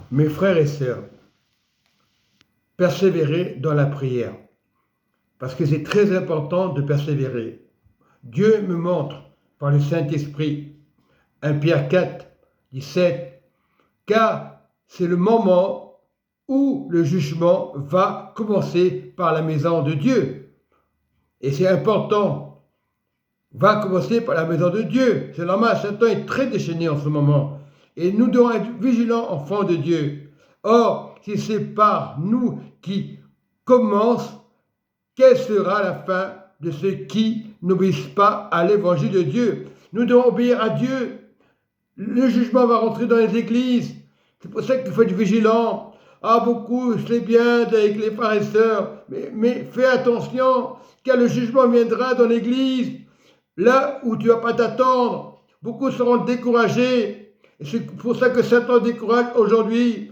Mes frères et sœurs, persévérez dans la prière, parce que c'est très important de persévérer. Dieu me montre par le Saint-Esprit, 1 Pierre 4, 17, car c'est le moment où le jugement va commencer par la maison de Dieu. Et c'est important, va commencer par la maison de Dieu. C'est normal, Satan est très déchaîné en ce moment. Et nous devons être vigilants, enfants de Dieu. Or, si c'est par nous qui commence, quelle sera la fin de ceux qui n'obéissent pas à l'évangile de Dieu? Nous devons obéir à Dieu. Le jugement va rentrer dans les églises. C'est pour ça qu'il faut être vigilant. Ah, beaucoup, c'est bien avec les frères et sœurs, mais fais attention, car le jugement viendra dans l'église, là où tu ne vas pas t'attendre. Beaucoup seront découragés. Et c'est pour ça que Satan décourage aujourd'hui.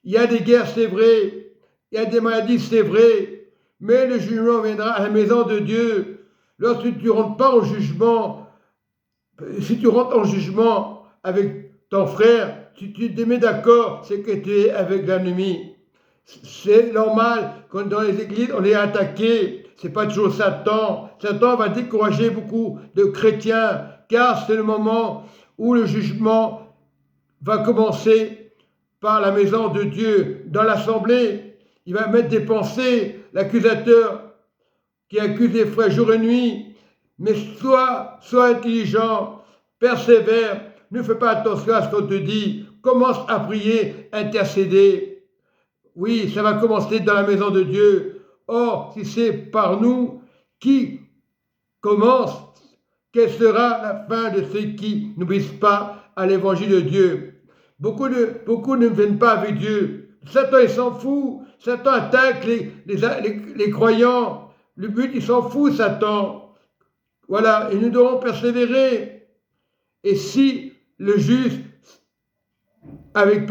Il y a des guerres, c'est vrai. Il y a des maladies, c'est vrai. Mais le jugement viendra à la maison de Dieu. Lorsque tu ne rentres pas au jugement, si tu rentres en jugement avec ton frère, si tu te mets d'accord, c'est que tu es avec l'ennemi. C'est normal quand dans les églises on est attaqué. C'est pas toujours Satan. Satan va décourager beaucoup de chrétiens, car c'est le moment où le jugement va commencer par la maison de Dieu, dans l'assemblée. Il va mettre des pensées, l'accusateur qui accuse les frères jour et nuit. Mais sois intelligent, persévère, ne fais pas attention à ce qu'on te dit. Commence à prier, intercéder. Oui, ça va commencer dans la maison de Dieu. Or, si c'est par nous qui commence, quelle sera la fin de ceux qui n'obéissent pas à l'évangile de Dieu? Beaucoup ne viennent pas avec Dieu. Satan, il s'en fout. Satan attaque les croyants. Le but, il s'en fout, Satan. Voilà, et nous devons persévérer. Et si le juste, avec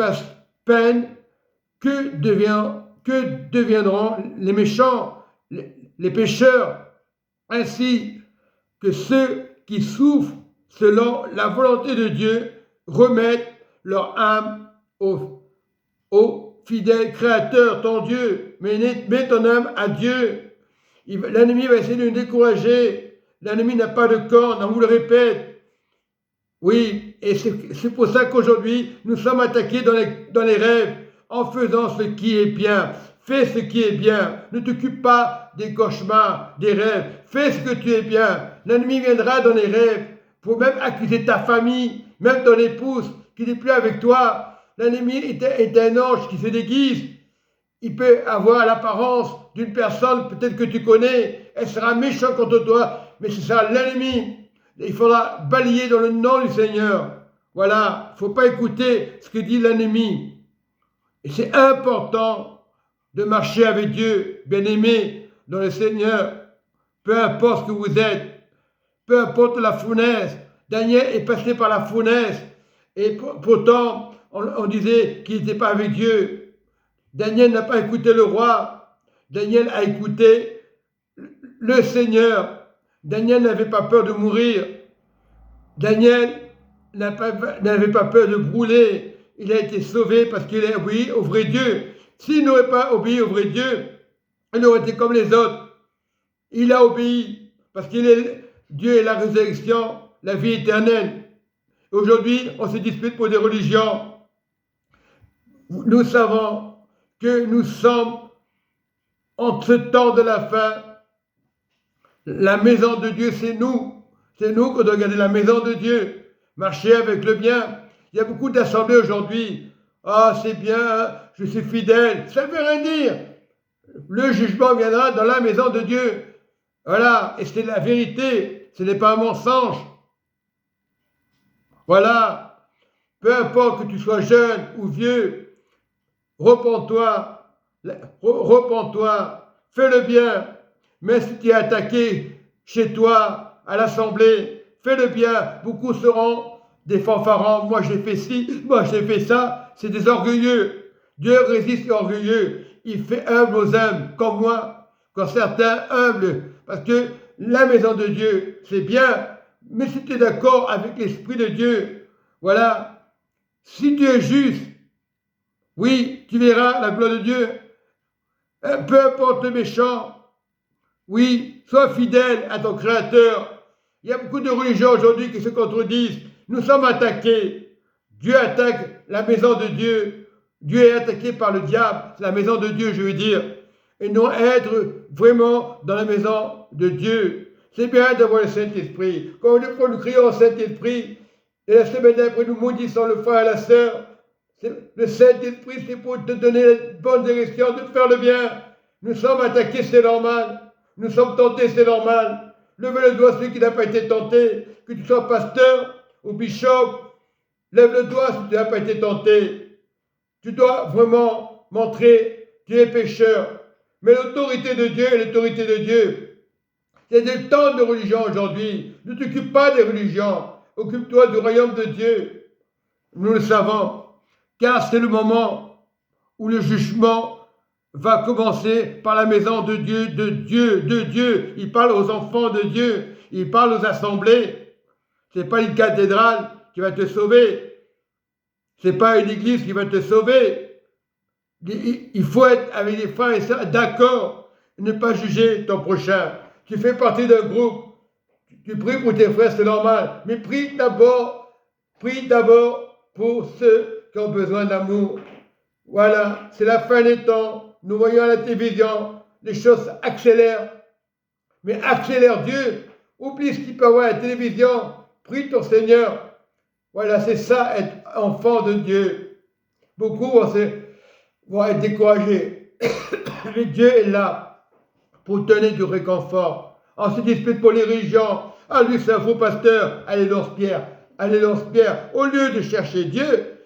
peine, que deviendront les méchants, les pécheurs, ainsi que ceux qui souffrent selon la volonté de Dieu remettent leur âme au fidèle Créateur, ton Dieu. Mets ton âme à Dieu. L'ennemi va essayer de nous décourager. L'ennemi n'a pas de corne, on vous le répète. Oui, et c'est pour ça qu'aujourd'hui, nous sommes attaqués dans les rêves en faisant ce qui est bien. Fais ce qui est bien. Ne t'occupe pas des cauchemars, des rêves. Fais ce que tu es bien. L'ennemi viendra dans les rêves pour même accuser ta famille, même ton épouse qui n'est plus avec toi. L'ennemi est un ange qui se déguise. Il peut avoir l'apparence d'une personne peut-être que tu connais. Elle sera méchante contre toi, mais c'est ça l'ennemi. Il faudra balayer dans le nom du Seigneur. Voilà, il ne faut pas écouter ce que dit l'ennemi. Et c'est important de marcher avec Dieu, bien-aimé, dans le Seigneur. Peu importe ce que vous êtes, peu importe la fournaise. Daniel est passé par la fournaise. Et pourtant, on disait qu'il n'était pas avec Dieu. Daniel n'a pas écouté le roi. Daniel a écouté le Seigneur. Daniel n'avait pas peur de mourir. Daniel n'avait pas peur de brûler. Il a été sauvé parce qu'il a obéi au vrai Dieu. S'il n'aurait pas obéi au vrai Dieu, il aurait été comme les autres. Il a obéi parce qu'il est Dieu est la résurrection, la vie éternelle. Aujourd'hui, on se dispute pour des religions. Nous savons que nous sommes en ce temps de la fin. La maison de Dieu, c'est nous. C'est nous qu'on doit garder la maison de Dieu. Marcher avec le bien. Il y a beaucoup d'assemblées aujourd'hui. Ah, c'est bien, je suis fidèle. Ça ne veut rien dire. Le jugement viendra dans la maison de Dieu. Voilà, et c'est la vérité. Ce n'est pas un mensonge. Voilà. Peu importe que tu sois jeune ou vieux, repens-toi. Repens-toi. Fais le bien. Mais si tu es attaqué chez toi, à l'assemblée, fais le bien. Beaucoup seront des fanfarons. Moi j'ai fait ci, moi j'ai fait ça. C'est des orgueilleux. Dieu résiste aux orgueilleux. Il fait humble aux humbles, comme moi. Quand certains humbles, parce que la maison de Dieu, c'est bien. Mais si tu es d'accord avec l'Esprit de Dieu, voilà. Si tu es juste, Oui, tu verras la gloire de Dieu. Peu importe le méchant. Oui, sois fidèle à ton Créateur. Il y a beaucoup de religions aujourd'hui qui se contredisent. Nous sommes attaqués. Dieu attaque la maison de Dieu. Dieu est attaqué par le diable. C'est la maison de Dieu, je veux dire. Et non être vraiment dans la maison de Dieu. C'est bien d'avoir le Saint-Esprit. Quand nous crions au Saint-Esprit, et la semaine d'après nous maudissons le frère et la sœur, le Saint-Esprit, c'est pour te donner la bonne direction, de faire le bien. Nous sommes attaqués, c'est normal. Nous sommes tentés, c'est normal. Levez le doigt celui qui n'a pas été tenté, que tu sois pasteur ou bishop. Lève le doigt si tu n'as pas été tenté. Tu dois vraiment montrer, tu es pécheur. Mais l'autorité de Dieu est l'autorité de Dieu. Il y a des temps de religion aujourd'hui. Ne t'occupe pas des religions. Occupe-toi du royaume de Dieu. Nous le savons. Car c'est le moment où le jugement va commencer par la maison de Dieu, de Dieu, de Dieu. Il parle aux enfants de Dieu. Il parle aux assemblées. Ce n'est pas une cathédrale qui va te sauver. Ce n'est pas une église qui va te sauver. Il faut être avec les frères et sœurs d'accord. Ne pas juger ton prochain. Tu fais partie d'un groupe. Tu pries pour tes frères, c'est normal. Mais prie d'abord pour ceux qui ont besoin d'amour. Voilà, c'est la fin des temps. Nous voyons à la télévision, les choses accélèrent. Mais accélère Dieu. Oublie ce qu'il peut avoir à la télévision. Prie ton Seigneur. Voilà, c'est ça, être enfant de Dieu. Beaucoup vont être découragés. Mais Dieu est là pour donner du réconfort. On se dispute pour les religions. Ah, lui, c'est un faux pasteur. Allez, lance-pierre. Allez, lance-pierre. Au lieu de chercher Dieu,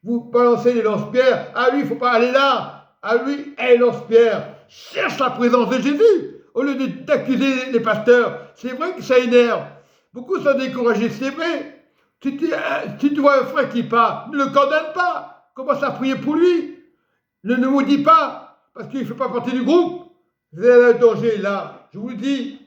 vous balancez les lance-pierres. Ah, lui, il ne faut pas aller là. Ah, lui, hey, lance-pierre. Cherche la présence de Jésus. Au lieu d'accuser les pasteurs. C'est vrai que ça énerve. Beaucoup sont découragés, c'est vrai. Si tu vois un frère qui part, ne le condamne pas. Commence à prier pour lui. Ne maudis pas, parce qu'il ne fait pas partie du groupe. Vous avez un danger là. Je vous le dis.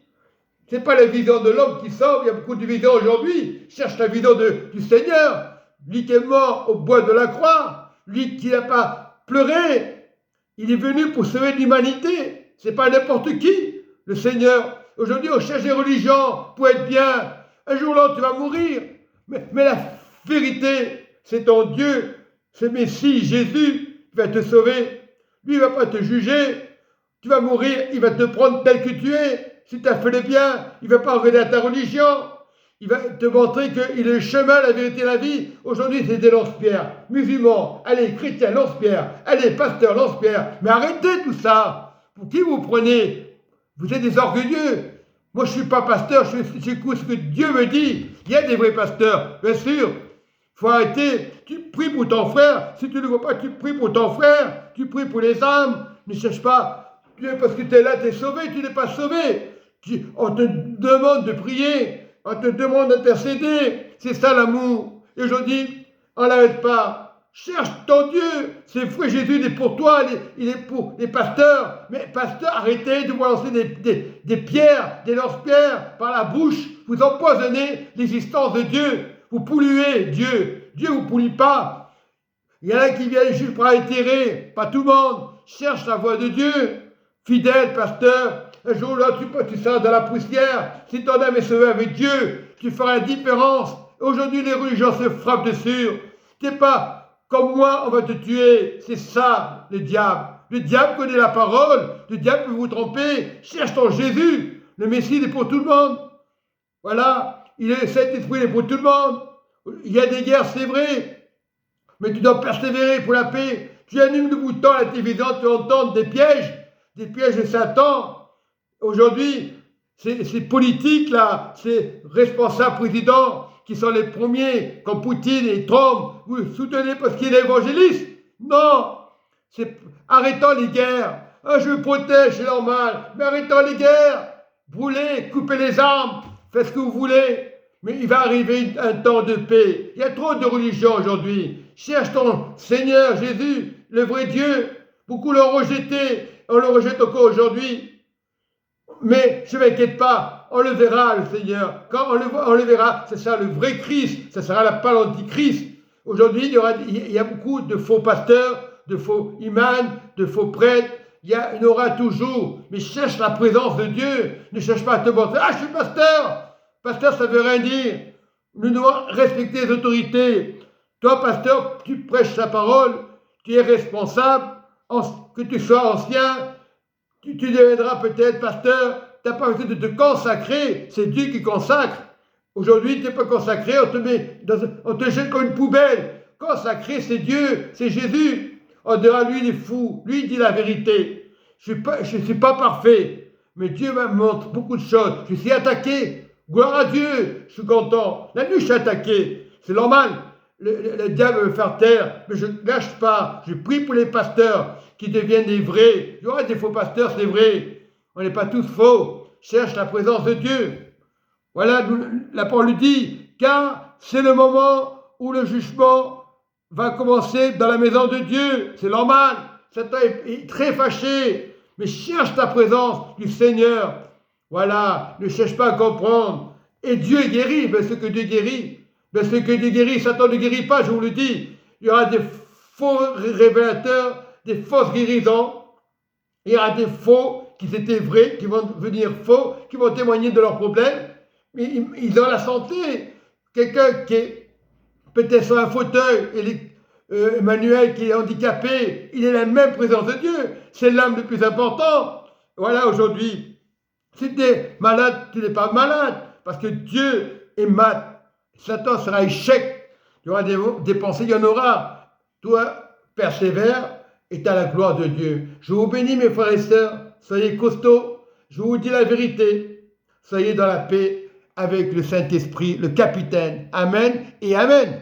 Ce n'est pas la vision de l'homme qui sauve. Il y a beaucoup de visions aujourd'hui. Cherche la vision du Seigneur. Lui qui est mort au bois de la croix. Lui qui n'a pas pleuré. Il est venu pour sauver l'humanité. Ce n'est pas n'importe qui. Le Seigneur. Aujourd'hui, on cherche des religions pour être bien. Un jour là, tu vas mourir. Mais la vérité, c'est ton Dieu, ce Messie, Jésus, qui va te sauver. Lui, il ne va pas te juger. Tu vas mourir, il va te prendre tel que tu es. Si tu as fait le bien, il ne va pas regarder à ta religion. Il va te montrer qu'il est le chemin, la vérité, la vie. Aujourd'hui, c'est des lance-pierres. Musulmans, allez, chrétiens, lance-pierres. Allez, pasteurs, lance-pierres. Mais arrêtez tout ça. Pour qui vous prenez? Vous êtes des orgueilleux. Moi, je ne suis pas pasteur, j'écoute ce que Dieu me dit. Il y a des vrais pasteurs, bien sûr. Il faut arrêter. Tu pries pour ton frère. Si tu ne le vois pas, tu pries pour ton frère. Tu pries pour les âmes. Ne cherche pas. Parce que tu es là, tu es sauvé. Tu n'es pas sauvé. On te demande de prier. On te demande d'intercéder. C'est ça l'amour. Et aujourd'hui, on n'arrête pas. Cherche ton Dieu. C'est vrai, Jésus, il est pour toi, il est pour les pasteurs. Mais pasteurs, arrêtez de vous lancer des pierres, des lance-pierres par la bouche. Vous empoisonnez l'existence de Dieu. Vous polluez Dieu. Dieu ne vous pollue pas. Il y en a qui viennent juste pour altérer. Pas tout le monde. Cherche la voix de Dieu. Fidèle pasteur. Un jour là, tu seras dans la poussière. Si ton âme est sauvée avec Dieu, tu feras la différence. Aujourd'hui, les religions se frappent dessus. Tu n'es pas comme moi, on va te tuer. C'est ça, le diable. Le diable connaît la parole. Le diable peut vous tromper. Cherche ton Jésus. Le Messie, il est pour tout le monde. Voilà. Le Saint-Esprit, il est pour tout le monde. Il y a des guerres, c'est vrai. Mais tu dois persévérer pour la paix. Tu allumes le bouton à la télévision, tu entends des pièges de Satan. Aujourd'hui, ces politiques là, ces responsables présidents qui sont les premiers, comme Poutine et Trump, vous soutenez parce qu'il est évangéliste? Non. Arrêtons les guerres. Ah, je me protège, c'est normal. Mais arrêtons les guerres. Brûlez, coupez les armes, faites ce que vous voulez. Mais il va arriver un temps de paix. Il y a trop de religions aujourd'hui. Cherche ton Seigneur Jésus, le vrai Dieu. Beaucoup l'ont rejeté. On le rejette encore aujourd'hui. Mais ne m'inquiète pas, on le verra, le Seigneur. Quand on le verra, ce sera le vrai Christ, ce sera pas l'antichrist. Aujourd'hui, il y a beaucoup de faux pasteurs, de faux imams, de faux prêtres. Il y en aura toujours. Mais cherche la présence de Dieu. Ne cherche pas à te montrer. Ah, je suis pasteur. Pasteur, ça ne veut rien dire. Nous devons respecter les autorités. Toi, pasteur, tu prêches sa parole. Tu es responsable. Que tu sois ancien, tu deviendras peut-être pasteur. Tu n'as pas besoin de te consacrer. C'est Dieu qui consacre. Aujourd'hui, tu n'es pas consacré. On te jette comme une poubelle. Consacré, c'est Dieu. C'est Jésus. On dira, lui, il est fou. Lui, il dit la vérité. Je ne suis pas parfait. Mais Dieu me montre beaucoup de choses. Je suis attaqué. Gloire à Dieu. Je suis content. La nuit, je suis attaqué. C'est normal. Le diable veut me faire taire. Mais je ne lâche pas. Je prie pour les pasteurs qui deviennent des vrais. Il y aura des faux pasteurs, c'est vrai. On n'est pas tous faux. Cherche la présence de Dieu. Voilà, la parole lui dit, car c'est le moment où le jugement va commencer dans la maison de Dieu. C'est normal. Satan est très fâché. Mais cherche ta présence du Seigneur. Voilà, ne cherche pas à comprendre. Et Dieu guérit. Mais ce que Dieu guérit, Satan ne guérit pas, je vous le dis. Il y aura des faux révélateurs, des fausses guérisons. Il y aura des faux qui étaient vrais, qui vont devenir faux, qui vont témoigner de leurs problèmes. Mais ils ont la santé. Quelqu'un qui est peut-être sur un fauteuil, Emmanuel qui est handicapé, il est la même présence de Dieu. C'est l'âme le plus important. Voilà, aujourd'hui, si tu es malade, tu n'es pas malade, parce que Dieu est mat. Satan sera échec. Il y aura des pensées, il y en aura. Toi, persévère et tu as la gloire de Dieu. Je vous bénis, mes frères et sœurs. Soyez costauds. Je vous dis la vérité. Soyez dans la paix avec le Saint-Esprit, le capitaine. Amen et Amen.